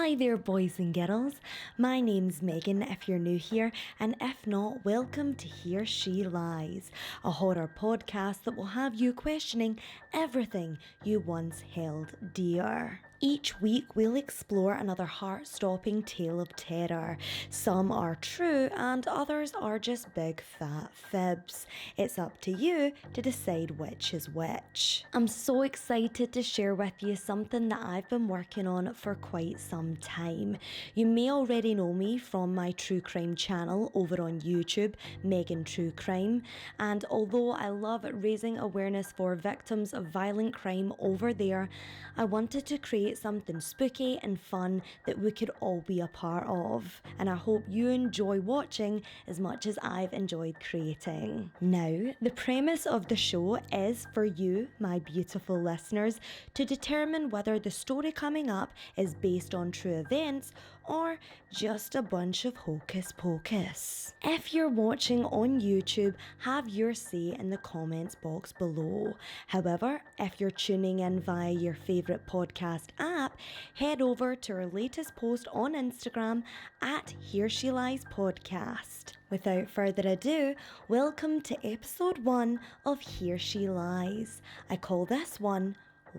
Hi there, boys and girls. My name's Megan if you're new here, and if not, welcome to Here She Lies, a horror podcast that will have you questioning everything you once held dear. Each week we'll explore another heart-stopping tale of terror. Some are true and others are just big fat fibs. It's up to you to decide which is which. I'm so excited to share with you something that I've been working on for quite some time. You may already know me from my true crime channel over on YouTube, megantruecrime, and although I love raising awareness for victims of violent crime over there, I wanted to create something spooky and fun that we could all be a part of, and I hope you enjoy watching as much as I've enjoyed creating. Now, the premise of the show is for you, my beautiful listeners, to determine whether the story coming up is based on true events or just a bunch of hocus pocus. If you're watching on YouTube, have your say in the comments box below. However, if you're tuning in via your favourite podcast app, head over to our latest post on Instagram at Here She Lies Podcast. Without further ado, welcome to episode 1 of Here She Lies. I call this one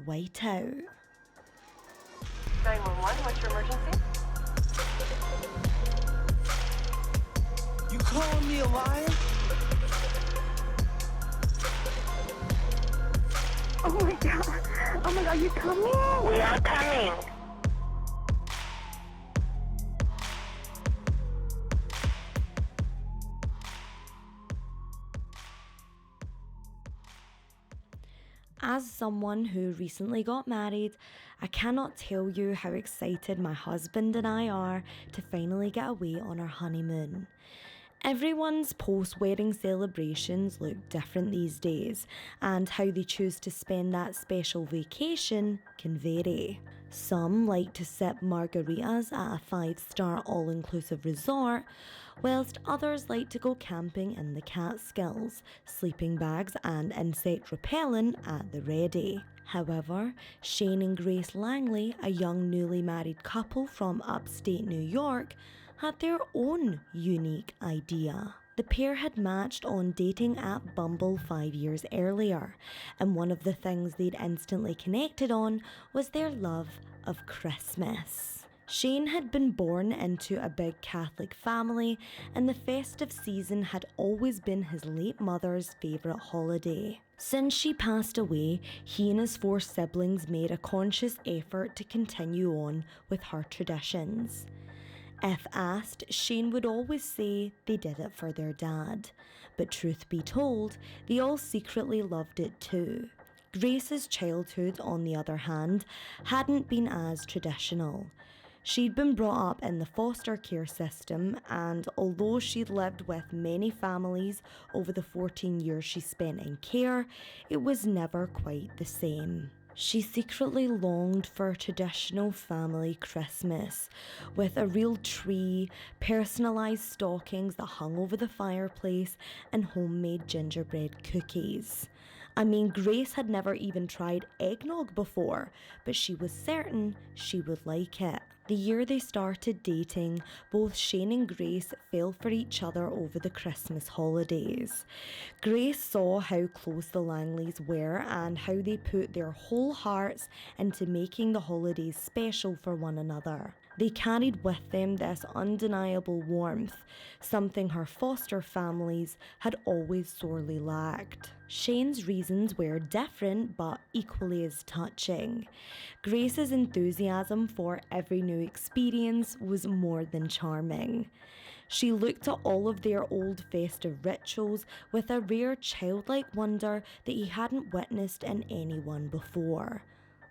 Whiteout. 911, what's your emergency? You calling me a liar? Oh my god, you coming? We are coming. As someone who recently got married, I cannot tell you how excited my husband and I are to finally get away on our honeymoon. Everyone's post-wedding celebrations look different these days, and how they choose to spend that special vacation can vary. Some like to sip margaritas at a 5-star all-inclusive resort, whilst others like to go camping in the Catskills, sleeping bags and insect repellent at the ready. However, Shane and Grace Langley, a young newly married couple from upstate New York, had their own unique idea. The pair had matched on dating app Bumble 5 years earlier, and one of the things they'd instantly connected on was their love of Christmas. Shane had been born into a big Catholic family, and the festive season had always been his late mother's favourite holiday. Since she passed away, he and his 4 siblings made a conscious effort to continue on with her traditions. If asked, Shane would always say they did it for their dad, but truth be told, they all secretly loved it too. Grace's childhood, on the other hand, hadn't been as traditional. She'd been brought up in the foster care system, and although she'd lived with many families over the 14 years she spent in care, it was never quite the same. She secretly longed for a traditional family Christmas, with a real tree, personalised stockings that hung over the fireplace, and homemade gingerbread cookies. I mean, Grace had never even tried eggnog before, but she was certain she would like it. The year they started dating, both Shane and Grace fell for each other over the Christmas holidays. Grace saw how close the Langleys were and how they put their whole hearts into making the holidays special for one another. They carried with them this undeniable warmth, something her foster families had always sorely lacked. Shane's reasons were different but equally as touching. Grace's enthusiasm for every new experience was more than charming. She looked at all of their old festive rituals with a rare childlike wonder that he hadn't witnessed in anyone before.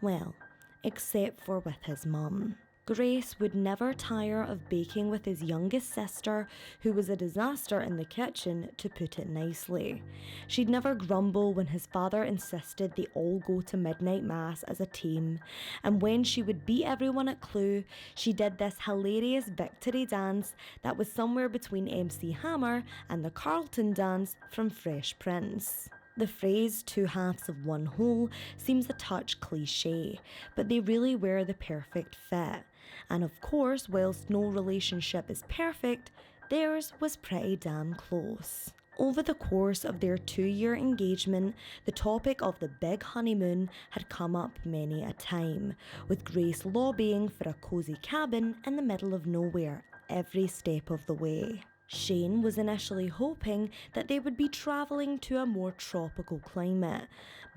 Well, except for with his mum. Grace would never tire of baking with his youngest sister, who was a disaster in the kitchen, to put it nicely. She'd never grumble when his father insisted they all go to midnight mass as a team, and when she would beat everyone at Clue, she did this hilarious victory dance that was somewhere between MC Hammer and the Carlton dance from Fresh Prince. The phrase two halves of one whole seems a touch cliche, but they really were the perfect fit. And of course, whilst no relationship is perfect, theirs was pretty damn close. Over the course of their 2-year engagement, the topic of the big honeymoon had come up many a time, with Grace lobbying for a cosy cabin in the middle of nowhere every step of the way. Shane was initially hoping that they would be travelling to a more tropical climate,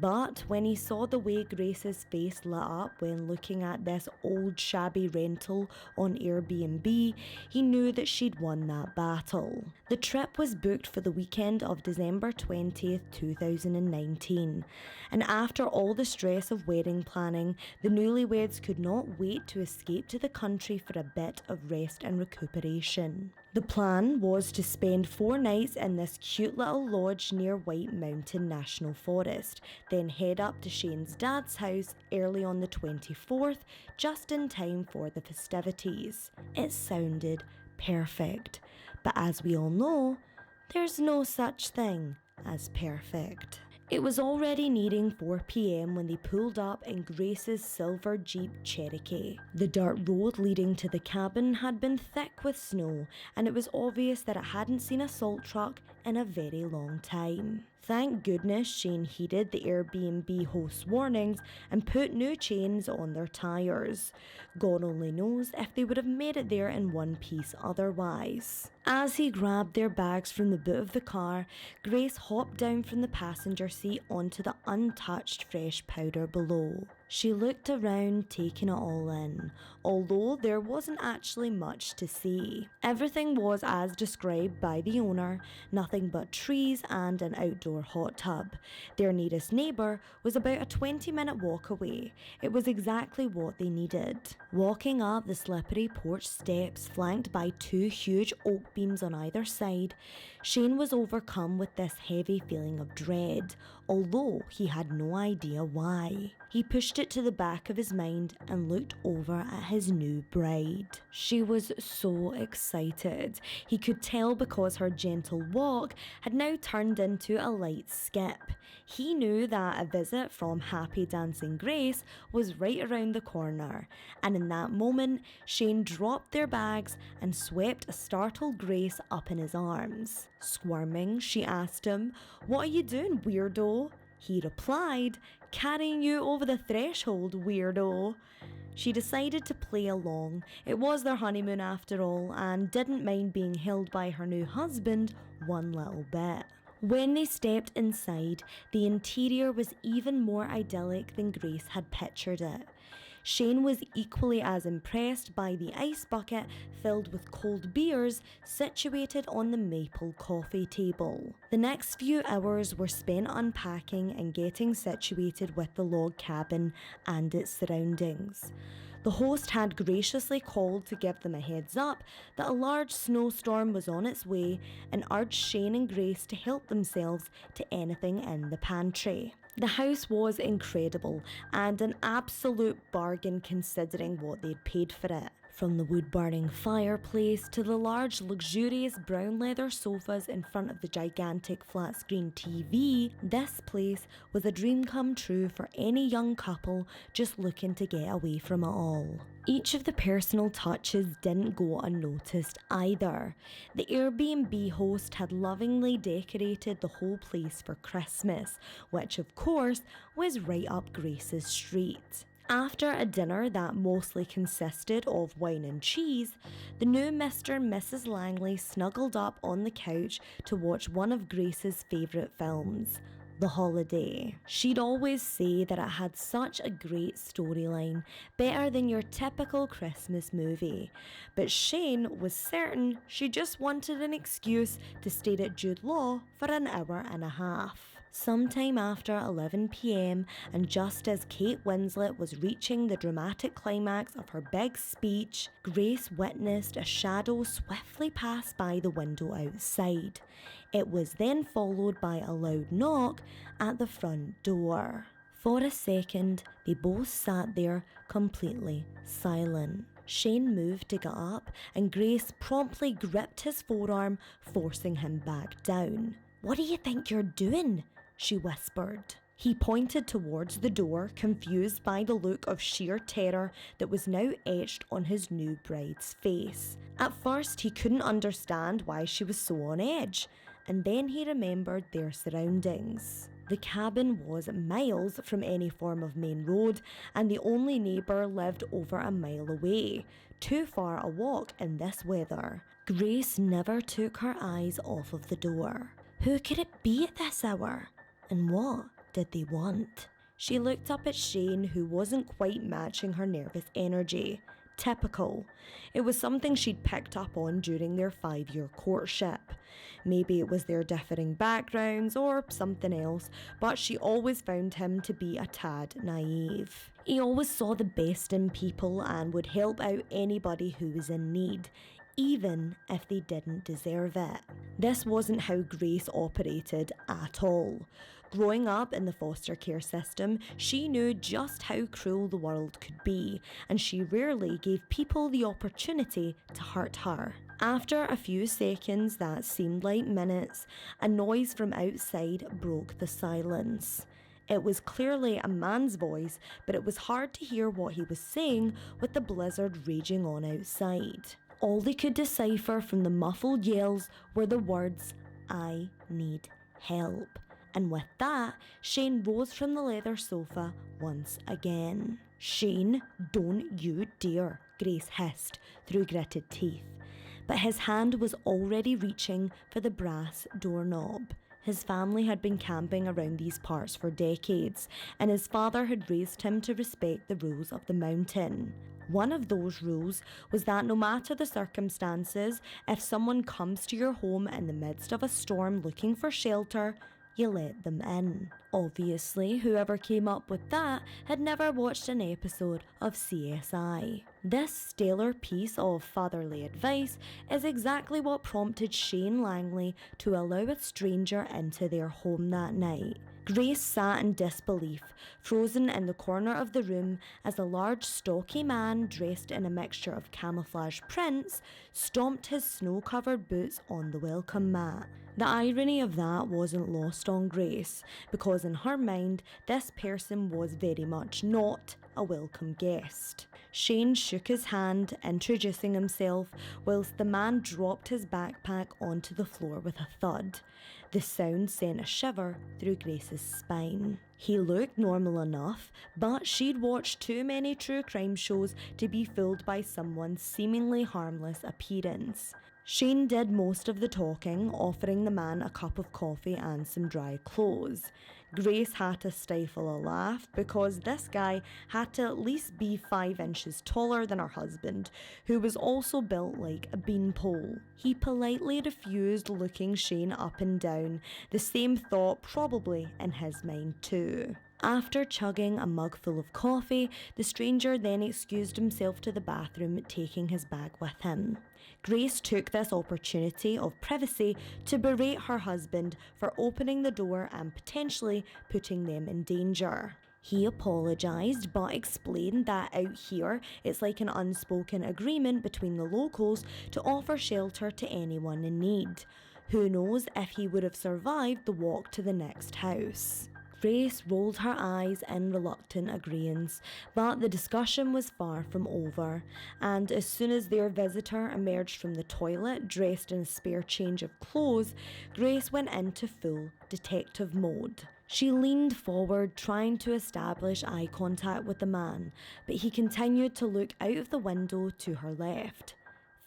but when he saw the way Grace's face lit up when looking at this old shabby rental on Airbnb, he knew that she'd won that battle. The trip was booked for the weekend of December 20th, 2019, and after all the stress of wedding planning, the newlyweds could not wait to escape to the country for a bit of rest and recuperation. The plan was to spend 4 nights in this cute little lodge near White Mountain National Forest, then head up to Shane's dad's house early on the 24th, just in time for the festivities. It sounded perfect, but as we all know, there's no such thing as perfect. It was already nearing 4 p.m. when they pulled up in Grace's silver Jeep Cherokee. The dirt road leading to the cabin had been thick with snow, and it was obvious that it hadn't seen a salt truck in a very long time. Thank goodness Shane heeded the Airbnb host's warnings and put new chains on their tyres. God only knows if they would have made it there in one piece otherwise. As he grabbed their bags from the boot of the car, Grace hopped down from the passenger seat onto the untouched fresh powder below. She looked around, taking it all in, although there wasn't actually much to see. Everything was as described by the owner, nothing but trees and an outdoor hot tub. Their nearest neighbour was about a 20-minute walk away. It was exactly what they needed. Walking up the slippery porch steps flanked by 2 huge oak beams on either side, Shane was overcome with this heavy feeling of dread, although he had no idea why. He pushed it to the back of his mind and looked over at his new bride. She was so excited. He could tell because her gentle walk had now turned into a light skip. He knew that a visit from happy dancing Grace was right around the corner, and in that moment, Shane dropped their bags and swept a startled Grace up in his arms. Squirming, she asked him, "What are you doing, weirdo?" He replied, "Carrying you over the threshold, weirdo." She decided to play along. It was their honeymoon after all, and didn't mind being held by her new husband one little bit. When they stepped inside, the interior was even more idyllic than Grace had pictured it. Shane was equally as impressed by the ice bucket filled with cold beers situated on the maple coffee table. The next few hours were spent unpacking and getting situated with the log cabin and its surroundings. The host had graciously called to give them a heads up that a large snowstorm was on its way and urged Shane and Grace to help themselves to anything in the pantry. The house was incredible and an absolute bargain considering what they'd paid for it. From the wood-burning fireplace to the large luxurious brown leather sofas in front of the gigantic flat-screen TV, this place was a dream come true for any young couple just looking to get away from it all. Each of the personal touches didn't go unnoticed either. The Airbnb host had lovingly decorated the whole place for Christmas, which of course was right up Grace's street. After a dinner that mostly consisted of wine and cheese, the new Mr. and Mrs. Langley snuggled up on the couch to watch one of Grace's favourite films, The Holiday. She'd always say that it had such a great storyline, better than your typical Christmas movie. But Shane was certain she just wanted an excuse to stay at Jude Law for an hour and a half. Sometime after 11 p.m, and just as Kate Winslet was reaching the dramatic climax of her big speech, Grace witnessed a shadow swiftly pass by the window outside. It was then followed by a loud knock at the front door. For a second, they both sat there completely silent. Shane moved to get up, and Grace promptly gripped his forearm, forcing him back down. "What do you think you're doing?" she whispered. He pointed towards the door, confused by the look of sheer terror that was now etched on his new bride's face. At first, he couldn't understand why she was so on edge, and then he remembered their surroundings. The cabin was miles from any form of main road, and the only neighbour lived over a mile away. Too far a walk in this weather. Grace never took her eyes off of the door. Who could it be at this hour? And what did they want? She looked up at Shane, who wasn't quite matching her nervous energy. Typical. It was something she'd picked up on during their 5-year courtship. Maybe it was their differing backgrounds or something else, but she always found him to be a tad naive. He always saw the best in people and would help out anybody who was in need, even if they didn't deserve it. This wasn't how Grace operated at all. Growing up in the foster care system, she knew just how cruel the world could be, and she rarely gave people the opportunity to hurt her. After a few seconds that seemed like minutes, a noise from outside broke the silence. It was clearly a man's voice, but it was hard to hear what he was saying with the blizzard raging on outside. All they could decipher from the muffled yells were the words, "I need help." And with that, Shane rose from the leather sofa once again. "Shane, don't you dare," Grace hissed through gritted teeth. But his hand was already reaching for the brass doorknob. His family had been camping around these parts for decades, and his father had raised him to respect the rules of the mountain. One of those rules was that no matter the circumstances, if someone comes to your home in the midst of a storm looking for shelter, you let them in. Obviously, whoever came up with that had never watched an episode of CSI. This stellar piece of fatherly advice is exactly what prompted Shane Langley to allow a stranger into their home that night. Grace sat in disbelief, frozen in the corner of the room as a large, stocky man dressed in a mixture of camouflage prints stomped his snow-covered boots on the welcome mat. The irony of that wasn't lost on Grace, because in her mind, this person was very much not a welcome guest. Shane shook his hand, introducing himself, whilst the man dropped his backpack onto the floor with a thud. The sound sent a shiver through Grace's spine. He looked normal enough, but she'd watched too many true crime shows to be fooled by someone's seemingly harmless appearance. Shane did most of the talking, offering the man a cup of coffee and some dry clothes. Grace had to stifle a laugh because this guy had to at least be 5 inches taller than her husband, who was also built like a beanpole. He politely refused looking Shane up and down, the same thought probably in his mind too. After chugging a mug full of coffee, the stranger then excused himself to the bathroom, taking his bag with him. Grace took this opportunity of privacy to berate her husband for opening the door and potentially putting them in danger. He apologised but explained that out here it's like an unspoken agreement between the locals to offer shelter to anyone in need. Who knows if he would have survived the walk to the next house. Grace rolled her eyes in reluctant agreeance, but the discussion was far from over, and as soon as their visitor emerged from the toilet dressed in a spare change of clothes, Grace went into full detective mode. She leaned forward, trying to establish eye contact with the man, but he continued to look out of the window to her left.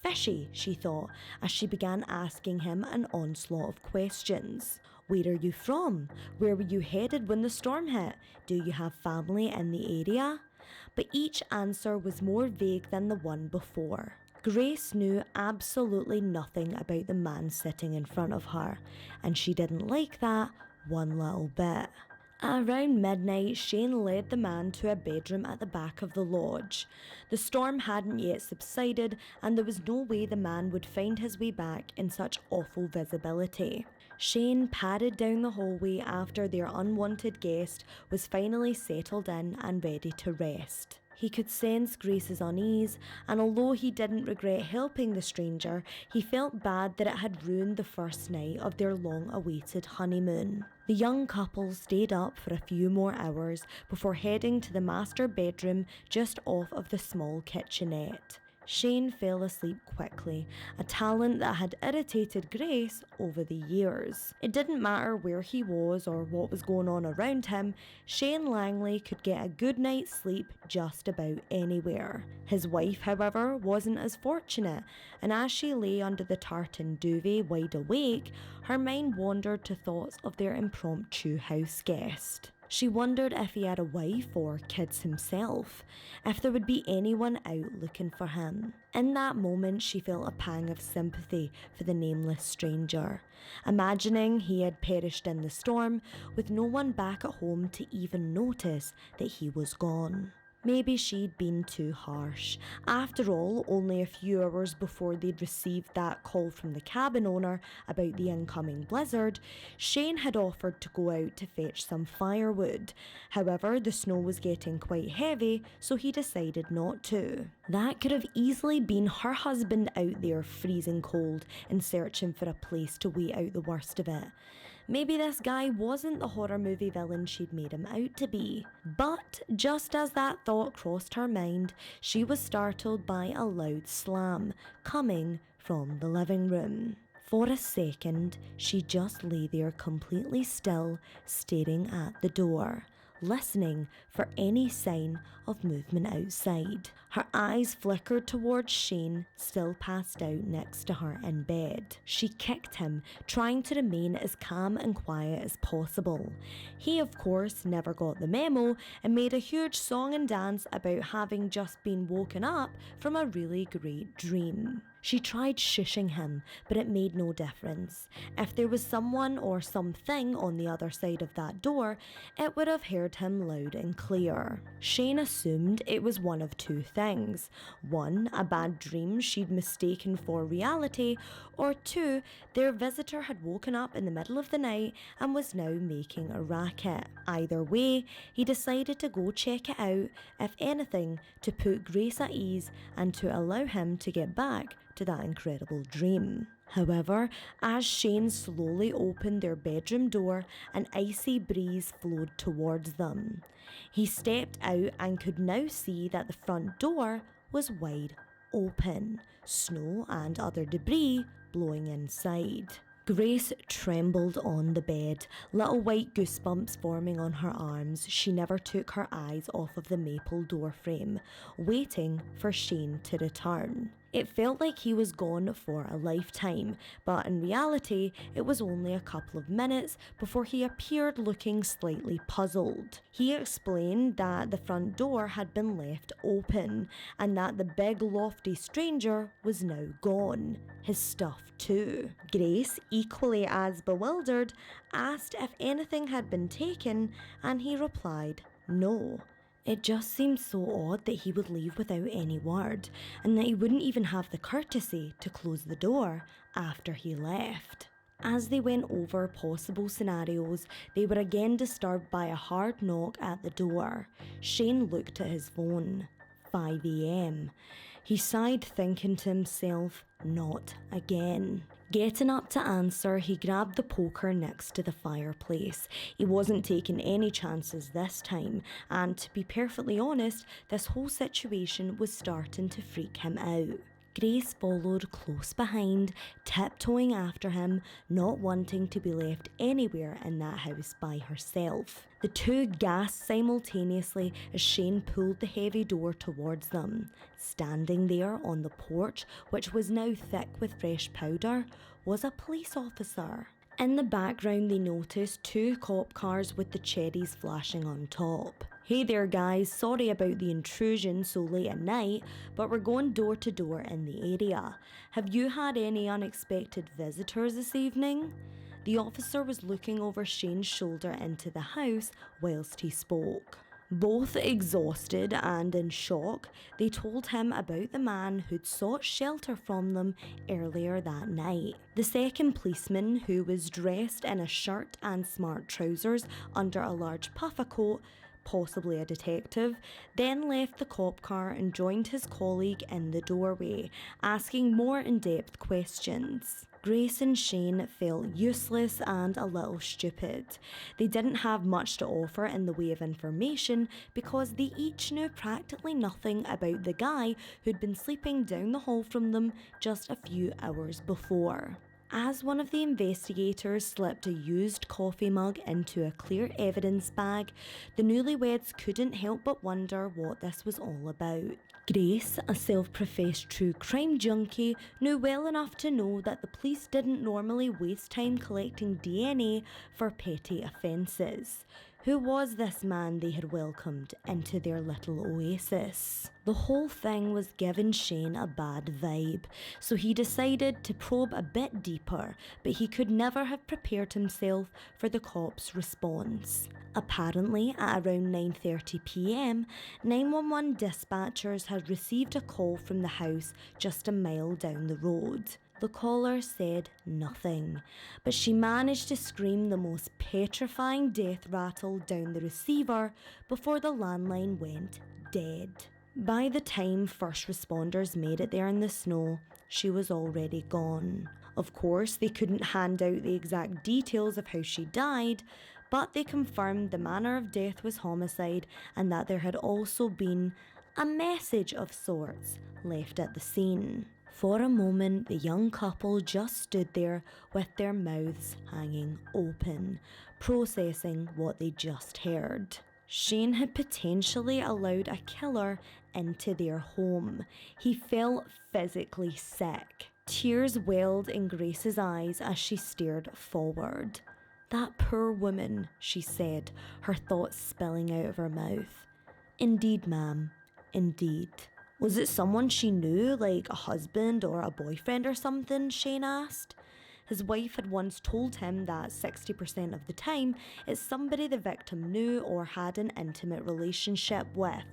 Fishy, she thought, as she began asking him an onslaught of questions. Where are you from? Where were you headed when the storm hit? Do you have family in the area? But each answer was more vague than the one before. Grace knew absolutely nothing about the man sitting in front of her, and she didn't like that one little bit. Around midnight, Shane led the man to a bedroom at the back of the lodge. The storm hadn't yet subsided, and there was no way the man would find his way back in such awful visibility. Shane padded down the hallway after their unwanted guest was finally settled in and ready to rest. He could sense Grace's unease, and although he didn't regret helping the stranger, he felt bad that it had ruined the first night of their long-awaited honeymoon. The young couple stayed up for a few more hours before heading to the master bedroom just off of the small kitchenette. Shane fell asleep quickly, a talent that had irritated Grace over the years. It didn't matter where he was or what was going on around him, Shane Langley could get a good night's sleep just about anywhere. His wife, however, wasn't as fortunate, and as she lay under the tartan duvet wide awake, her mind wandered to thoughts of their impromptu house guest. She wondered if he had a wife or kids himself, if there would be anyone out looking for him. In that moment, she felt a pang of sympathy for the nameless stranger, imagining he had perished in the storm with no one back at home to even notice that he was gone. Maybe she'd been too harsh. After all, only a few hours before they'd received that call from the cabin owner about the incoming blizzard, Shane had offered to go out to fetch some firewood. However, the snow was getting quite heavy, so he decided not to. That could have easily been her husband out there freezing cold and searching for a place to wait out the worst of it. Maybe this guy wasn't the horror movie villain she'd made him out to be. But just as that thought crossed her mind, she was startled by a loud slam coming from the living room. For a second, she just lay there completely still, staring at the door, listening for any sign of movement outside. Her eyes flickered towards Shane, still passed out next to her in bed. She kicked him, trying to remain as calm and quiet as possible. He, of course, never got the memo and made a huge song and dance about having just been woken up from a really great dream. She tried shushing him, but it made no difference. If there was someone or something on the other side of that door, it would have heard him loud and clear. Shane assumed it was one of two things. One, a bad dream she'd mistaken for reality, or two, their visitor had woken up in the middle of the night and was now making a racket. Either way, he decided to go check it out, if anything, to put Grace at ease and to allow him to get back to that incredible dream. However, as Shane slowly opened their bedroom door, an icy breeze flowed towards them. He stepped out and could now see that the front door was wide open, snow and other debris blowing inside. Grace trembled on the bed, little white goosebumps forming on her arms. She never took her eyes off of the maple door frame, waiting for Shane to return. It felt like he was gone for a lifetime, but in reality, it was only a couple of minutes before he appeared looking slightly puzzled. He explained that the front door had been left open, and that the big lofty stranger was now gone. His stuff too. Grace, equally as bewildered, asked if anything had been taken, and he replied, no. It just seemed so odd that he would leave without any word, and that he wouldn't even have the courtesy to close the door after he left. As they went over possible scenarios, they were again disturbed by a hard knock at the door. Shane looked at his phone. 5 a.m. He sighed, thinking to himself, not again. Getting up to answer, he grabbed the poker next to the fireplace. He wasn't taking any chances this time, and to be perfectly honest, this whole situation was starting to freak him out. Grace followed close behind, tiptoeing after him, not wanting to be left anywhere in that house by herself. The two gasped simultaneously as Shane pulled the heavy door towards them. Standing there on the porch, which was now thick with fresh powder, was a police officer. In the background, they noticed two cop cars with the cherries flashing on top. Hey there guys, sorry about the intrusion so late at night, but we're going door to door in the area. Have you had any unexpected visitors this evening? The officer was looking over Shane's shoulder into the house whilst he spoke. Both exhausted and in shock, they told him about the man who'd sought shelter from them earlier that night. The second policeman, who was dressed in a shirt and smart trousers under a large puffer coat, possibly a detective, then left the cop car and joined his colleague in the doorway, asking more in-depth questions. Grace and Shane felt useless and a little stupid. They didn't have much to offer in the way of information because they each knew practically nothing about the guy who'd been sleeping down the hall from them just a few hours before. As one of the investigators slipped a used coffee mug into a clear evidence bag, the newlyweds couldn't help but wonder what this was all about. Grace, a self-professed true crime junkie, knew well enough to know that the police didn't normally waste time collecting DNA for petty offences. Who was this man they had welcomed into their little oasis? The whole thing was giving Shane a bad vibe, so he decided to probe a bit deeper, but he could never have prepared himself for the cops' response. Apparently, at around 9:30 p.m, 911 dispatchers had received a call from the house just a mile down the road. The caller said nothing, but she managed to scream the most petrifying death rattle down the receiver before the landline went dead. By the time first responders made it there in the snow, she was already gone. Of course, they couldn't hand out the exact details of how she died, but they confirmed the manner of death was homicide and that there had also been a message of sorts left at the scene. For a moment, the young couple just stood there with their mouths hanging open, processing what they just heard. Shane had potentially allowed a killer into their home. He felt physically sick. Tears welled in Grace's eyes as she stared forward. "That poor woman," she said, her thoughts spilling out of her mouth. "Indeed, ma'am, indeed." "Was it someone she knew, like a husband or a boyfriend or something?" Shane asked. His wife had once told him that 60% of the time it's somebody the victim knew or had an intimate relationship with.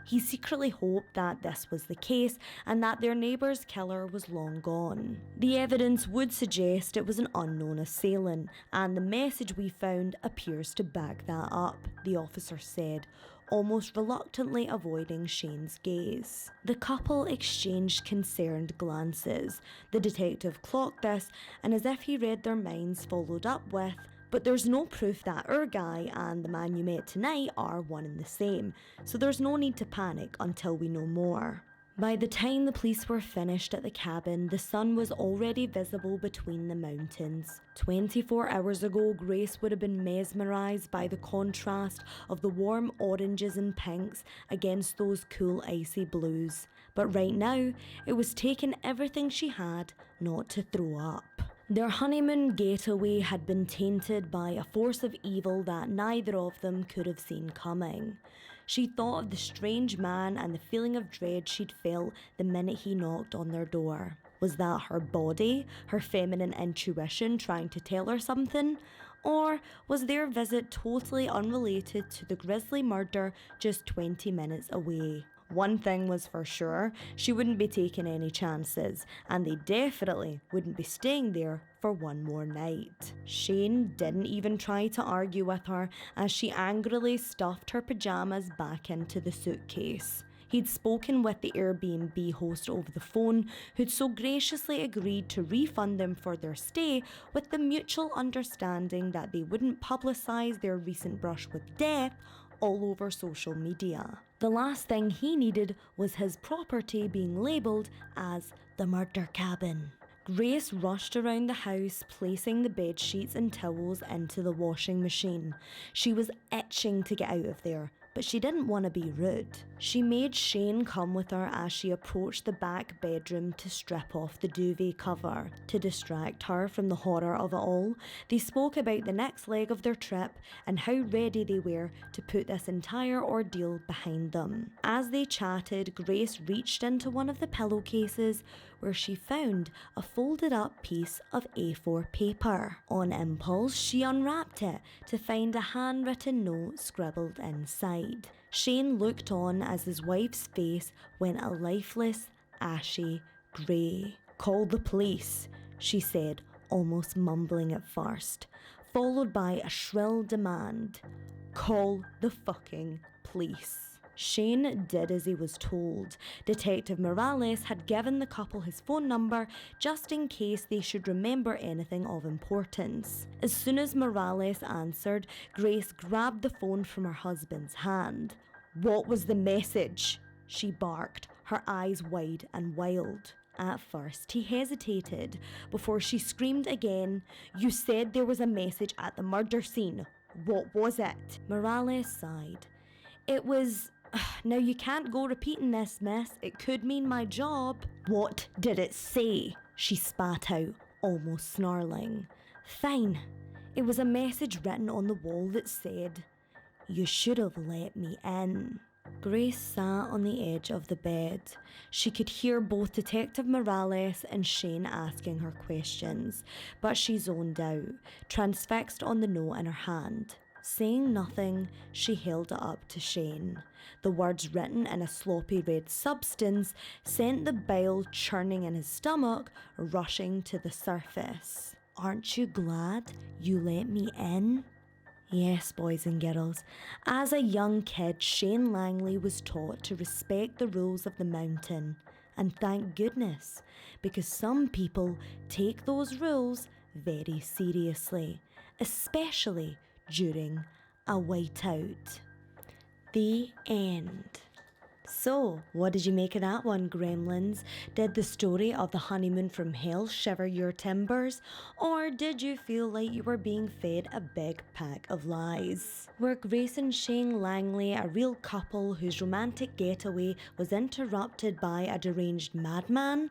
He secretly hoped that this was the case and that their neighbour's killer was long gone. "The evidence would suggest it was an unknown assailant, and the message we found appears to back that up," the officer said, almost reluctantly avoiding Shane's gaze. The couple exchanged concerned glances. The detective clocked this, and as if he read their minds, followed up with, "But there's no proof that our guy and the man you met tonight are one and the same, so there's no need to panic until we know more." By the time the police were finished at the cabin, the sun was already visible between the mountains. 24 hours ago, Grace would have been mesmerised by the contrast of the warm oranges and pinks against those cool icy blues. But right now, it was taking everything she had not to throw up. Their honeymoon getaway had been tainted by a force of evil that neither of them could have seen coming. She thought of the strange man and the feeling of dread she'd felt the minute he knocked on their door. Was that her body, her feminine intuition trying to tell her something? Or was their visit totally unrelated to the grisly murder just 20 minutes away? One thing was for sure, she wouldn't be taking any chances, and they definitely wouldn't be staying there for one more night. Shane didn't even try to argue with her as she angrily stuffed her pajamas back into the suitcase. He'd spoken with the Airbnb host over the phone, who'd so graciously agreed to refund them for their stay with the mutual understanding that they wouldn't publicise their recent brush with death all over social media. The last thing he needed was his property being labelled as the murder cabin. Grace rushed around the house, placing the bed sheets and towels into the washing machine. She was itching to get out of there, but she didn't want to be rude. She made Shane come with her as she approached the back bedroom to strip off the duvet cover. To distract her from the horror of it all, they spoke about the next leg of their trip and how ready they were to put this entire ordeal behind them. As they chatted, Grace reached into one of the pillowcases where she found a folded up piece of A4 paper. On impulse, she unwrapped it to find a handwritten note scribbled inside. Shane looked on as his wife's face went a lifeless, ashy grey. "Call the police," she said, almost mumbling at first. followed by a shrill demand, "Call the fucking police." Shane did as he was told. Detective Morales had given the couple his phone number just in case they should remember anything of importance. As soon as Morales answered, Grace grabbed the phone from her husband's hand. "What was the message?" she barked, her eyes wide and wild. At first, he hesitated before she screamed again, "You said there was a message at the murder scene. What was it?" Morales sighed. "It was... Now you can't go repeating this, miss. It could mean my job." "What did it say?" she spat out, almost snarling. "Fine. It was a message written on the wall that said, 'You should have let me in.'" Grace sat on the edge of the bed. She could hear both Detective Morales and Shane asking her questions, but she zoned out, transfixed on the note in her hand. Saying nothing, she held it up to Shane. The words written in a sloppy red substance sent the bile churning in his stomach rushing to the surface. "Aren't you glad you let me in?" Yes, boys and girls. As a young kid, Shane Langley was taught to respect the rules of the mountain. And thank goodness, because some people take those rules very seriously, especially during a whiteout. The end. So, what did you make of that one, gremlins? Did the story of the honeymoon from hell shiver your timbers? Or did you feel like you were being fed a big pack of lies? Were Grace and Shane Langley a real couple whose romantic getaway was interrupted by a deranged madman?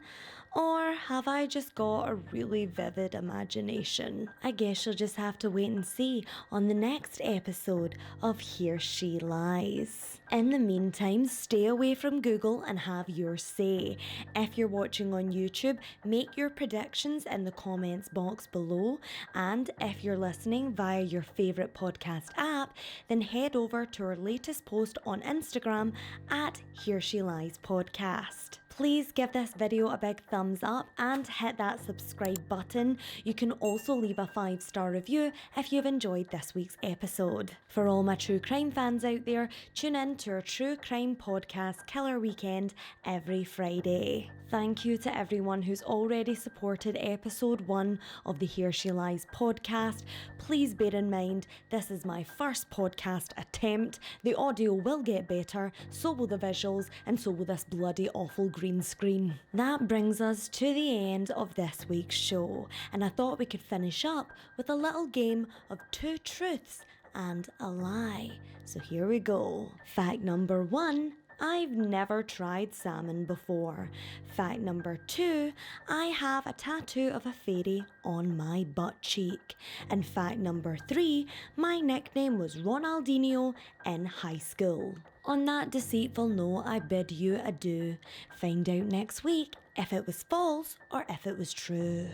Or have I just got a really vivid imagination? I guess you'll just have to wait and see on the next episode of Here She Lies. In the meantime, stay away from Google and have your say. If you're watching on YouTube, make your predictions in the comments box below. And if you're listening via your favourite podcast app, then head over to our latest post on Instagram at Here She Lies Podcast. Please give this video a big thumbs up and hit that subscribe button. You can also leave a 5-star review if you've enjoyed this week's episode. For all my true crime fans out there, tune in to our true crime podcast Killer Weekend every Friday. Thank you to everyone who's already supported episode 1 of the Here She Lies podcast. Please bear in mind, this is my first podcast attempt. The audio will get better, so will the visuals, and so will this bloody awful green screen. That brings us to the end of this week's show, and I thought we could finish up with a little game of 2 truths and a lie. So here we go. Fact number 1. I've never tried salmon before. Fact number 2, I have a tattoo of a fairy on my butt cheek. And fact number 3, my nickname was Ronaldinho in high school. On that deceitful note, I bid you adieu. Find out next week if it was false or if it was true.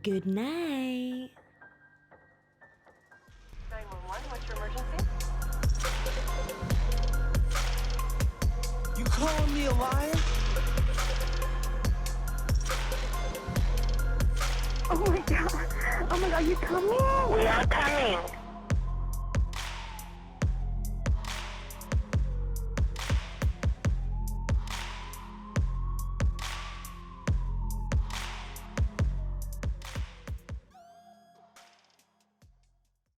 Good night. 911, what's your emergency? You calling me a liar? Oh my god, you coming? We are coming.